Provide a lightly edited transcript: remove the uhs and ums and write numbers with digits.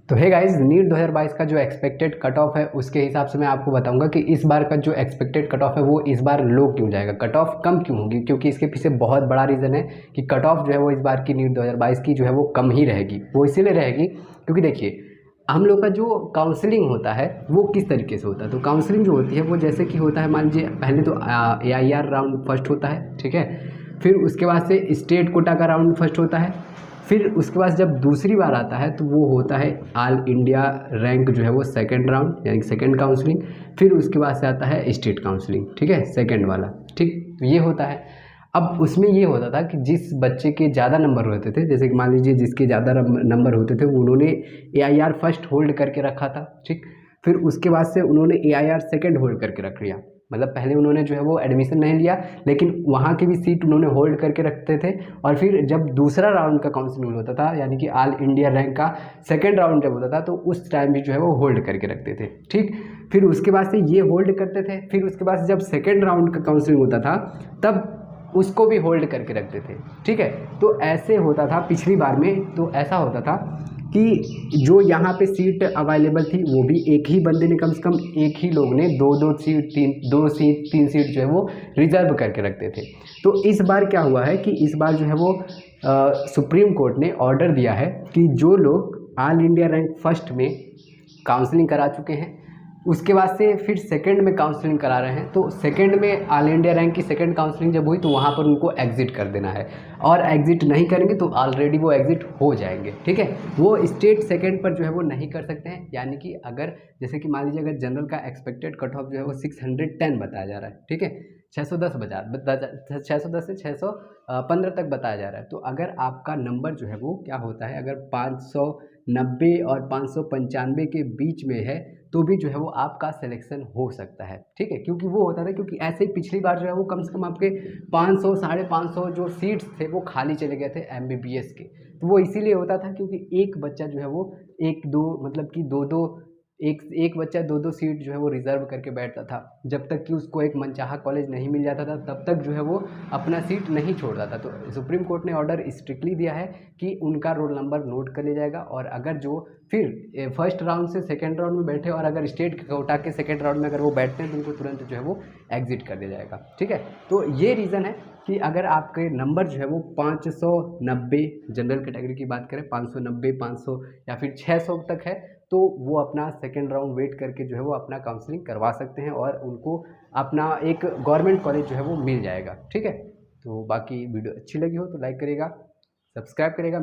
तो hey guys, NEET 2022 का जो एक्सपेक्टेड कट ऑफ है उसके हिसाब से मैं आपको बताऊंगा कि इस बार का जो एक्सपेक्टेड कट ऑफ है वो इस बार लो क्यों जाएगा, कट ऑफ कम क्यों होगी। क्योंकि इसके पीछे बहुत बड़ा रीज़न है कि कट ऑफ जो है वो इस बार की नीट 2022 की जो है वो कम ही रहेगी। वो इसीलिए रहेगी क्योंकि देखिए, हम लोग का जो काउंसलिंग होता है वो किस तरीके से होता है। तो काउंसलिंग जो होती है वो जैसे कि होता है, मान लीजिए पहले तो AIR राउंड फर्स्ट होता है, ठीक है। फिर उसके बाद से स्टेट कोटा का राउंड फर्स्ट होता है। फिर उसके बाद जब दूसरी बार आता है तो वो होता है ऑल इंडिया रैंक जो है वो सेकंड राउंड यानी सेकंड काउंसलिंग। फिर उसके बाद से आता है स्टेट काउंसलिंग, ठीक है, सेकंड वाला। ठीक, तो ये होता है। अब उसमें ये होता था कि जिस बच्चे के ज़्यादा नंबर होते थे, जैसे कि मान लीजिए जिसके ज़्यादा नंबर होते थे उन्होंने AIR फर्स्ट होल्ड करके रखा था, ठीक। फिर उसके बाद से उन्होंने AIR सेकंड होल्ड करके रख लिया। मतलब पहले उन्होंने जो है वो एडमिशन नहीं लिया, लेकिन वहाँ की भी सीट उन्होंने होल्ड करके रखते थे। और फिर जब दूसरा राउंड का काउंसलिंग होता था, यानी कि ऑल इंडिया रैंक का सेकंड राउंड जब होता था, तो उस टाइम भी जो है वो होल्ड करके रखते थे, ठीक। फिर उसके बाद से ये होल्ड करते थे। फिर उसके बाद से जब सेकंड राउंड का काउंसलिंग होता था तब उसको भी होल्ड करके रखते थे, ठीक है। तो ऐसे होता था पिछली बार में। तो ऐसा होता था कि जो यहाँ पे सीट अवेलेबल थी वो भी एक ही बंदे ने, कम से कम एक ही लोग ने दो सीट, तीन सीट जो है वो रिजर्व करके रखते थे। तो इस बार क्या हुआ है कि इस बार जो है वो सुप्रीम कोर्ट ने ऑर्डर दिया है कि जो लोग ऑल इंडिया रैंक फर्स्ट में काउंसलिंग करा चुके हैं, उसके बाद से फिर सेकंड में काउंसलिंग करा रहे हैं, तो सेकंड में ऑल इंडिया रैंक की सेकंड काउंसलिंग जब हुई तो वहाँ पर उनको एग्जिट कर देना है। और एग्जिट नहीं करेंगे तो ऑलरेडी वो एग्जिट हो जाएंगे, ठीक है। वो स्टेट सेकंड पर जो है वो नहीं कर सकते हैं। यानी कि अगर जैसे कि मान लीजिए अगर जनरल का एक्सपेक्टेड कट ऑफ जो है वो 610 बताया जा रहा है, ठीक है, 610 से 615 तक बताया जा रहा है। तो अगर आपका नंबर जो है वो क्या होता है, अगर 590 और 595 के बीच में है तो भी जो है वो आपका सिलेक्शन हो सकता है, ठीक है। क्योंकि वो होता था, क्योंकि ऐसे ही पिछली बार जो है वो कम से कम आपके 500 550 जो सीट्स थे वो खाली चले गए थे MBBS के। तो वो इसीलिए होता था क्योंकि एक बच्चा जो है वो एक दो मतलब कि दो दो एक एक बच्चा दो सीट जो है वो रिजर्व करके बैठता था। जब तक कि उसको एक मनचाहा कॉलेज नहीं मिल जाता था तब तक जो है वो अपना सीट नहीं छोड़ता था। तो सुप्रीम कोर्ट ने ऑर्डर स्ट्रिक्टली दिया है कि उनका रोल नंबर नोट कर लिया जाएगा। और अगर जो फिर फर्स्ट राउंड से सेकंड राउंड में बैठे और अगर स्टेट कोटा के सेकंड राउंड में अगर वो बैठते हैं तो उनको तुरंत जो है वो एग्जिट कर दिया जाएगा, ठीक है। तो ये रीज़न है कि अगर आपके नंबर जो है वो 590 जनरल कैटेगरी की बात करें, 590 500 या फिर 600 तक है, तो वो अपना सेकेंड राउंड वेट करके जो है वो अपना काउंसलिंग करवा सकते हैं और उनको अपना एक गवर्नमेंट कॉलेज जो है वो मिल जाएगा, ठीक है। तो बाकी वीडियो अच्छी लगी हो तो लाइक करेगा, सब्सक्राइब करेगा।